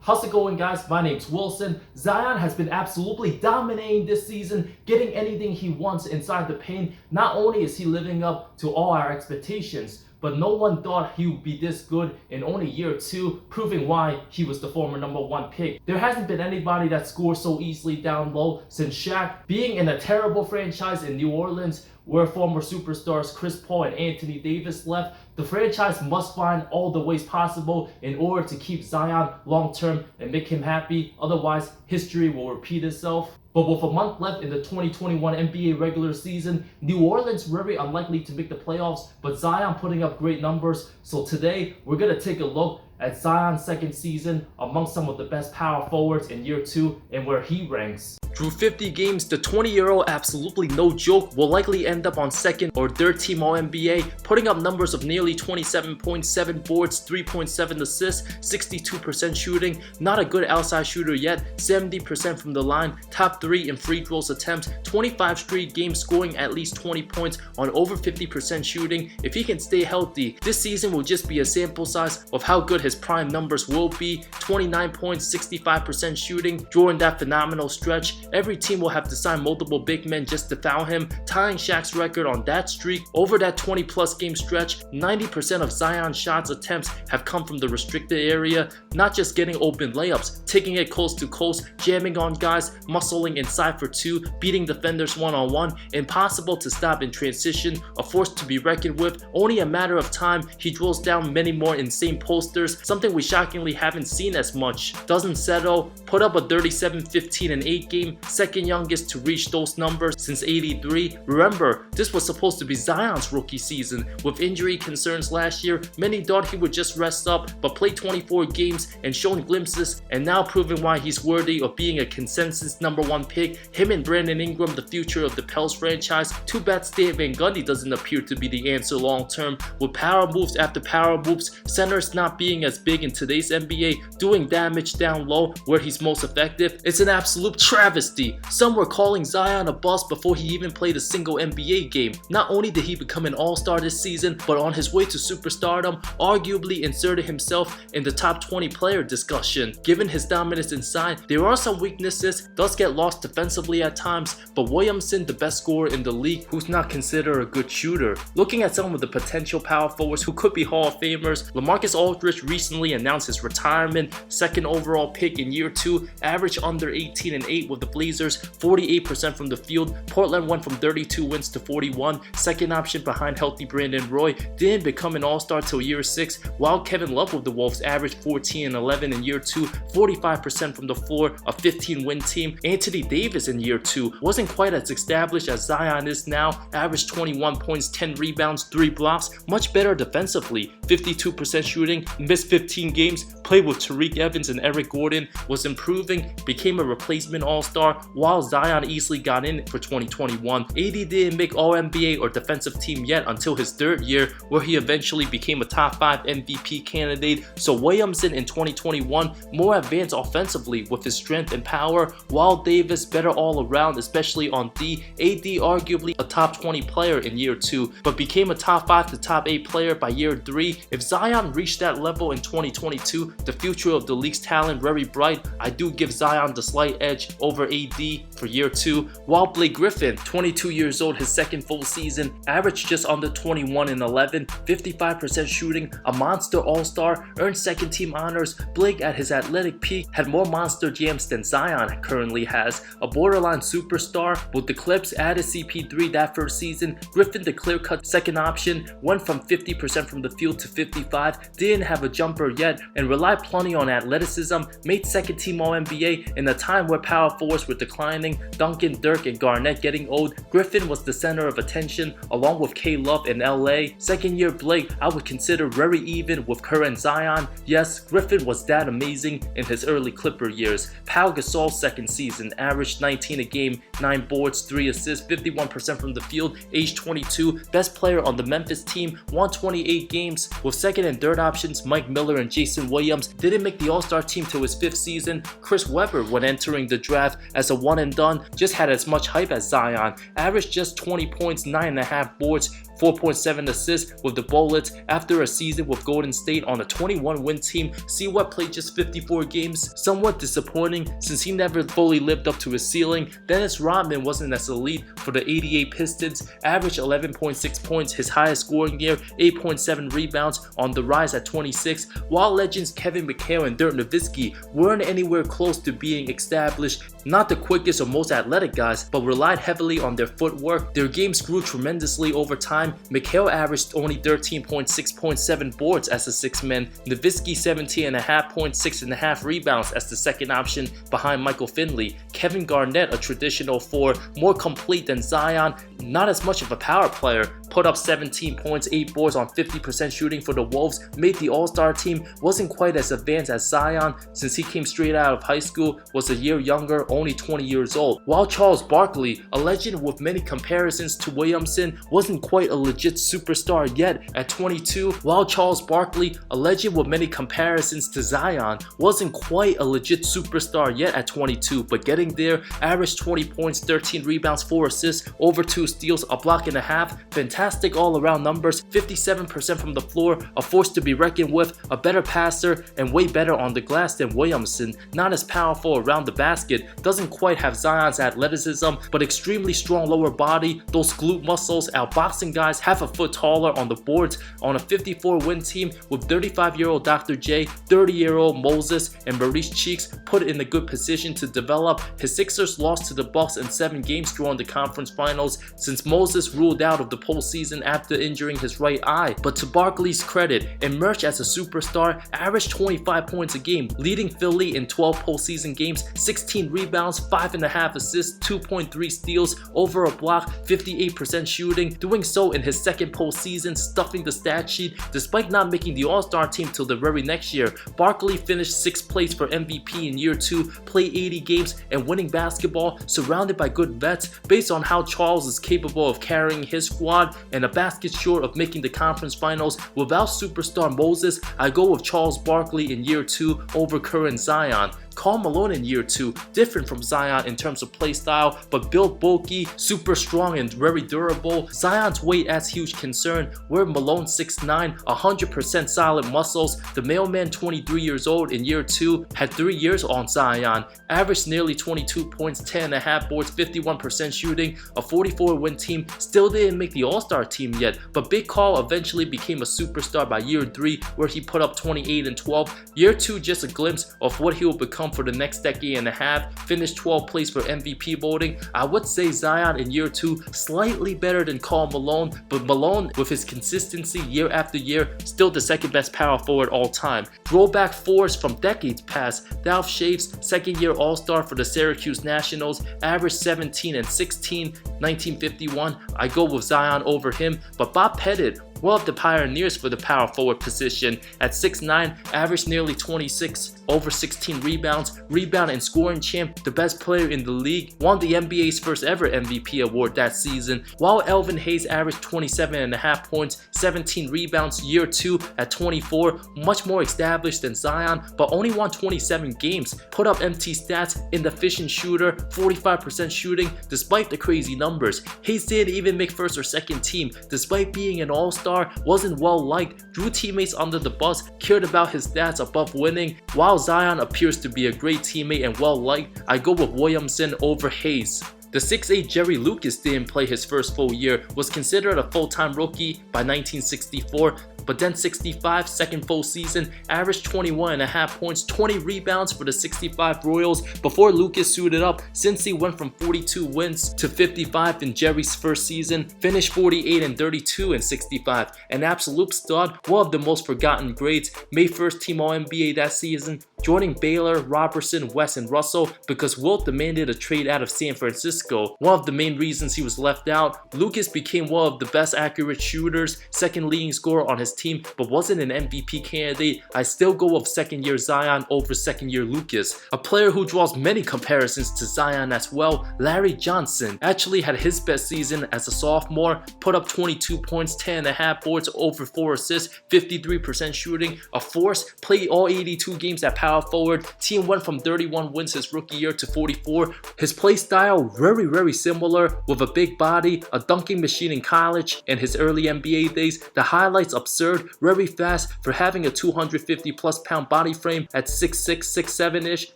How's it going, guys? My name's Wilson. Zion has been absolutely dominating this season, getting anything he wants inside the paint. Not only is he living up to all our expectations, but no one thought he would be this good in only year 2, proving why he was the former #1 pick. There hasn't been anybody that scores so easily down low since Shaq. Being in a terrible franchise in New Orleans, where former superstars Chris Paul and Anthony Davis left, the franchise must find all the ways possible in order to keep Zion long term and make him happy. Otherwise, history will repeat itself. But with a month left in the 2021 NBA regular season, New Orleans very unlikely to make the playoffs, but Zion putting up great numbers. So today, we're going to take a look at Zion's second season among some of the best power forwards in year 2 and where he ranks. Through 50 games, the 20-year-old, absolutely no joke, will likely end up on second or third team All-NBA, putting up numbers of nearly 27.7 boards, 3.7 assists, 62% shooting. Not a good outside shooter yet, 70% from the line, top 3 in free throws attempts, 25 straight games scoring at least 20 points on over 50% shooting. If he can stay healthy, this season will just be a sample size of how good his prime numbers will be. 29 points, 65% shooting during that phenomenal stretch. Every team will have to sign multiple big men just to foul him, tying Shaq's record on that streak. Over that 20-plus game stretch, 90% of Zion's shots attempts have come from the restricted area, not just getting open layups, taking it coast to coast, jamming on guys, muscling inside for 2, beating defenders one-on-one, impossible to stop in transition, a force to be reckoned with. Only a matter of time, he drills down many more insane posters, something we shockingly haven't seen as much. Doesn't settle, put up a 37, 15, and 8 game, second youngest to reach those numbers since '83. Remember, this was supposed to be Zion's rookie season. With injury concerns last year, many thought he would just rest up, but played 24 games and shown glimpses, and now proving why he's worthy of being a consensus #1 pick. Him and Brandon Ingram, the future of the Pels franchise. Too bad Stan Van Gundy doesn't appear to be the answer long term. With power moves after power moves, centers not being as big in today's NBA, doing damage down low where he's most effective, it's an absolute travesty. Some were calling Zion a bust before he even played a single NBA game. Not only did he become an all-star this season, but on his way to superstardom, arguably inserted himself in the top 20 player discussion. Given his dominance inside, there are some weaknesses, does get lost defensively at times, but Williamson, the best scorer in the league, who's not considered a good shooter. Looking at some of the potential power forwards who could be Hall of Famers, LaMarcus Aldridge recently announced his retirement, second overall pick in year 2, averaged under 18 and 8 with the Blazers, 48% from the field. Portland went from 32 wins to 41, second option behind healthy Brandon Roy. Didn't become an all-star till year 6, while Kevin Love with the Wolves averaged 14 and 11 in year 2, 45% from the floor, a 15-win team. Anthony Davis in year 2 wasn't quite as established as Zion is now, averaged 21 points, 10 rebounds, 3 blocks, much better defensively, 52% shooting, missed 15 games, played with Tariq Evans and Eric Gordon, was improving, became a replacement all-star, while Zion easily got in for 2021. AD didn't make All-NBA or defensive team yet until his 3rd year, where he eventually became a top 5 MVP candidate. So Williamson in 2021, more advanced offensively with his strength and power, while Davis better all around, especially on D. AD arguably a top 20 player in year 2, but became a top 5 to top 8 player by year 3. If Zion reached that level in 2022, the future of the league's talent very bright. I do give Zion the slight edge over AD for year 2, while Blake Griffin, 22 years old, his second full season, averaged just under 21 and 11, 55% shooting, a monster all-star, earned second team honors. Blake at his athletic peak had more monster jams than Zion currently has. A borderline superstar, with the Clips added CP3 that first season. Griffin, the clear-cut second option, went from 50% from the field to 55, didn't have a jumper yet, and relied plenty on athleticism, made second team All-NBA in a time where power forwards were declining, Duncan, Dirk, and Garnett getting old. Griffin was the center of attention, along with K Love in LA. Second year Blake, I would consider very even with Kerr and Zion. Yes, Griffin was that amazing in his early Clipper years. Pau Gasol's second season, averaged 19 a game, 9 boards, 3 assists, 51% from the field, age 22, best player on the Memphis team, won 28 games. With second and third options, Mike Miller and Jason Williams, didn't make the All-Star team till his 5th season. Chris Webber, when entering the draft as a one and done, just had as much hype as Zion, averaged just 20 points, 9.5 boards, 4.7 assists with the Bullets after a season with Golden State on a 21-win team. Sewell played just 54 games, somewhat disappointing since he never fully lived up to his ceiling. Dennis Rodman wasn't as elite for the 88 Pistons, averaged 11.6 points, his highest scoring year, 8.7 rebounds, on the rise at 26, while legends Kevin McHale and Dirk Nowitzki weren't anywhere close to being established. Not the quickest or most athletic guys, but relied heavily on their footwork. Their games grew tremendously over time. McHale averaged only 13.6.7 boards as a sixth man, Nowitzki 17.5 points, 6.5 rebounds as the second option behind Michael Finley. Kevin Garnett, a traditional four, more complete than Zion, not as much of a power player, put up 17 points, 8 boards on 50% shooting for the Wolves, made the All-Star team, wasn't quite as advanced as Zion since he came straight out of high school, was a year younger, only 20 years old. While Charles Barkley, a legend with many comparisons to Williamson, wasn't quite a legit superstar yet at 22. While Charles Barkley, a legend with many comparisons to Zion, wasn't quite a legit superstar yet at 22, but getting there, averaged 20 points, 13 rebounds, 4 assists, over 2 steals, a block and a half, fantastic all-around numbers, 57% from the floor, a force to be reckoned with, a better passer, and way better on the glass than Williamson. Not as powerful around the basket, doesn't quite have Zion's athleticism, but extremely strong lower body, those glute muscles, outboxing guys half a foot taller on the boards. On a 54-win team with 35-year-old Dr. J, 30-year-old Moses, and Maurice Cheeks put in a good position to develop. His Sixers lost to the Bucks in 7 games during the conference finals since Moses ruled out of the postseason after injuring his right eye. But to Barkley's credit, emerged as a superstar, averaged 25 points a game, leading Philly in 12 postseason games, 16 rebounds, 5.5 assists, 2.3 steals, over a block, 58% shooting, doing so in his second postseason, stuffing the stat sheet despite not making the All-Star team till the very next year. Barkley finished 6th place for MVP in year 2, played 80 games and winning basketball, surrounded by good vets. Based on how Charles is capable of carrying his squad and a basket short of making the conference finals without superstar Moses, I go with Charles Barkley in year 2 over current Zion. Karl Malone in year 2, different from Zion in terms of play style, but built bulky, super strong, and very durable. Zion's weight adds huge concern, where Malone 6'9", 100% solid muscles. The mailman, 23 years old in year 2, had 3 years on Zion, averaged nearly 22 points, 10.5 boards, 51% shooting. A 44-win team, still didn't make the All-Star team yet, but Big Karl eventually became a superstar by year 3, where he put up 28 and 12. Year 2, just a glimpse of what he will become for the next decade and a half, finished 12th place for MVP voting. I would say Zion in year 2 slightly better than Karl Malone, but Malone with his consistency year after year, still the second best power forward all time. Throwback fours from decades past, Ralph Shaves, second year All-Star for the Syracuse Nationals, averaged 17 and 16, 1951. I go with Zion over him, but Bob Pettit, one of the pioneers for the power forward position, at 6'9", averaged nearly 26, over 16 rebounds, rebound and scoring champ, the best player in the league, won the NBA's first ever MVP award that season, while Elvin Hayes averaged 27.5 points, 17 rebounds. Year 2 at 24, much more established than Zion, but only won 27 games, put up empty stats, inefficient shooter, 45% shooting, despite the crazy numbers. Hayes didn't even make first or second team, despite being an all-star, wasn't well liked, drew teammates under the bus, cared about his stats above winning. While Zion appears to be a great teammate and well liked, I go with Williamson over Hayes. The 6'8" Jerry Lucas didn't play his first full year, was considered a full-time rookie by 1964, but then 65, second full season, averaged 21.5 points, 20 rebounds for the 65 Royals before Lucas suited up. Since he went from 42 wins to 55 in Jerry's first season, finished 48 and 32 in 65, an absolute stud, one of the most forgotten greats, made first team All-NBA that season, joining Baylor, Robertson, West, and Russell because Wilt demanded a trade out of San Francisco. One of the main reasons he was left out, Lucas became one of the best accurate shooters, second leading scorer on his team, but wasn't an MVP candidate. I still go with second year Zion over second year Lucas. A player who draws many comparisons to Zion as well, Larry Johnson, actually had his best season as a sophomore, put up 22 points, 10.5 boards, over 4 assists, 53% shooting, a force, played all 82 games at power power forward. Team went from 31 wins his rookie year to 44. His play style very similar, with a big body, a dunking machine in college, and his early NBA days. The highlights absurd, very fast for having a 250 plus pound body frame at 6'6", 6'7"-ish,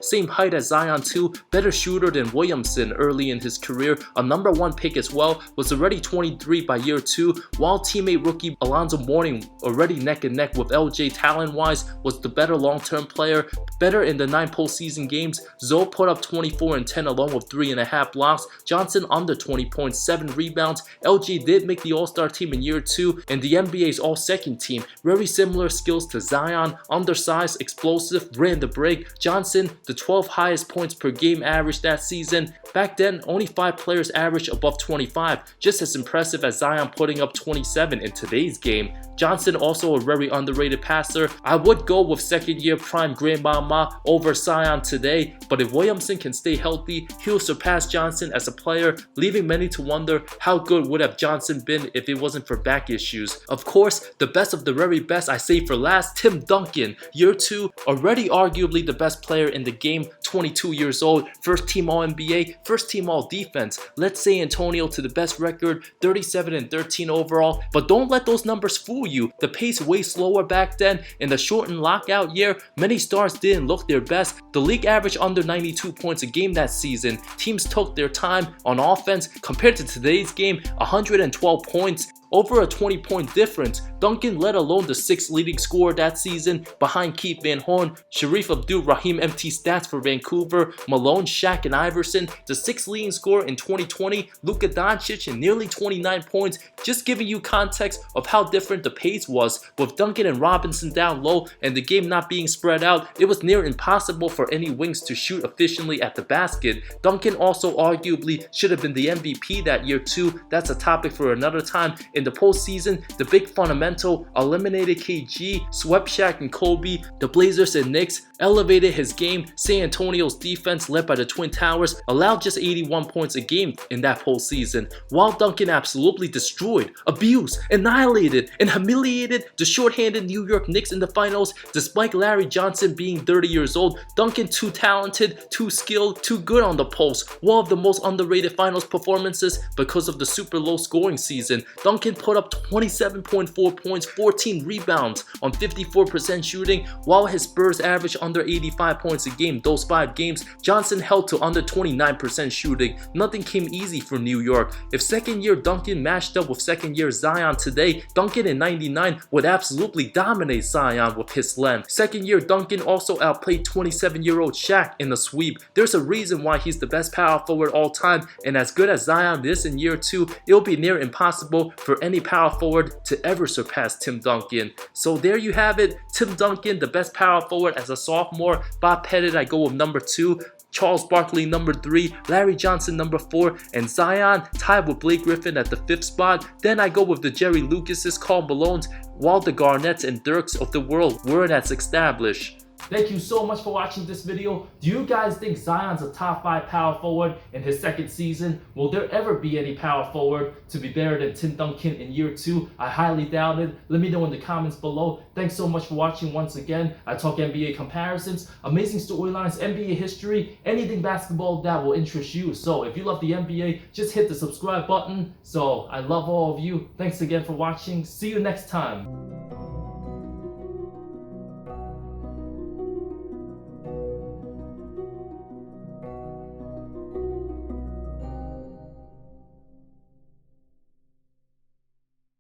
same height as Zion too, better shooter than Williamson early in his career, a #1 pick as well, was already 23 by year 2, while teammate rookie Alonzo Mourning, already neck and neck with LJ talent-wise, was the better long-term player, better in the 9 postseason games. Zoe put up 24 and 10 along with 3.5 blocks, Johnson under 20 points, 7 rebounds. LG did make the All-Star team in year 2 and the NBA's All-Second team. Very similar skills to Zion, undersized, explosive, ran the break. Johnson, the 12th highest points per game average that season. Back then, only 5 players averaged above 25, just as impressive as Zion putting up 27 in today's game. Johnson also a very underrated passer. I would go with second year prime grandmama over Zion today, but if Williamson can stay healthy, he'll surpass Johnson as a player, leaving many to wonder how good would have Johnson been if it wasn't for back issues. Of course, the best of the very best I say for last, Tim Duncan. Year 2, already arguably the best player in the game, 22 years old, first team All-NBA, first team All-Defense. Let's say Antonio to the best record, 37 and 13 overall, but don't let those numbers fool you. The pace way slower back then. In the shortened lockout year, many stars didn't look their best. The league averaged under 92 points a game that season. Teams took their time on offense. Compared to today's game, 112 points. Over a 20-point difference. Duncan led alone the 6th leading scorer that season, behind Keith Van Horn, Sharif Abdul-Rahim empty stats for Vancouver, Malone, Shaq, and Iverson. The 6th leading scorer in 2020, Luka Doncic, and nearly 29 points. Just giving you context of how different the pace was. With Duncan and Robinson down low and the game not being spread out, it was near impossible for any wings to shoot efficiently at the basket. Duncan also arguably should have been the MVP that year too. That's a topic for another time. In the postseason, the big fundamental eliminated KG, swept Shaq and Kobe. The Blazers and Knicks elevated his game. San Antonio's defense, led by the Twin Towers, allowed just 81 points a game in that postseason, while Duncan absolutely destroyed, abused, annihilated, and humiliated the shorthanded New York Knicks in the finals. Despite Larry Johnson being 30 years old, Duncan too talented, too skilled, too good on the post. One of the most underrated finals performances because of the super low scoring season. Duncan put up 27.4 points, 14 rebounds on 54% shooting, while his Spurs averaged under 85 points a game those 5 games. Johnson held to under 29% shooting. Nothing came easy for New York. If second year Duncan matched up with second year Zion today, Duncan in '99 would absolutely dominate Zion with his length. Second year Duncan also outplayed 27-year-old Shaq in the sweep. There's a reason why he's the best power forward all time, and as good as Zion is in year 2, it'll be near impossible for any power forward to ever surpass Tim Duncan. So there you have it, Tim Duncan, the best power forward as a sophomore. Bob Pettit, I go with number 2. Charles Barkley number 3, Larry Johnson number 4, and Zion tied with Blake Griffin at the 5th spot. Then I go with the Jerry Lucases, Karl Malones, while the Garnetts and Dirks of the world weren't as established. Thank you so much for watching this video. Do you guys think Zion's a top 5 power forward in his second season? Will there ever be any power forward to be better than Tim Duncan in year 2? I highly doubt it. Let me know in the comments below. Thanks so much for watching once again. I talk NBA comparisons, amazing storylines, NBA history, anything basketball that will interest you. So if you love the NBA, just hit the subscribe button. So I love all of you. Thanks again for watching. See you next time.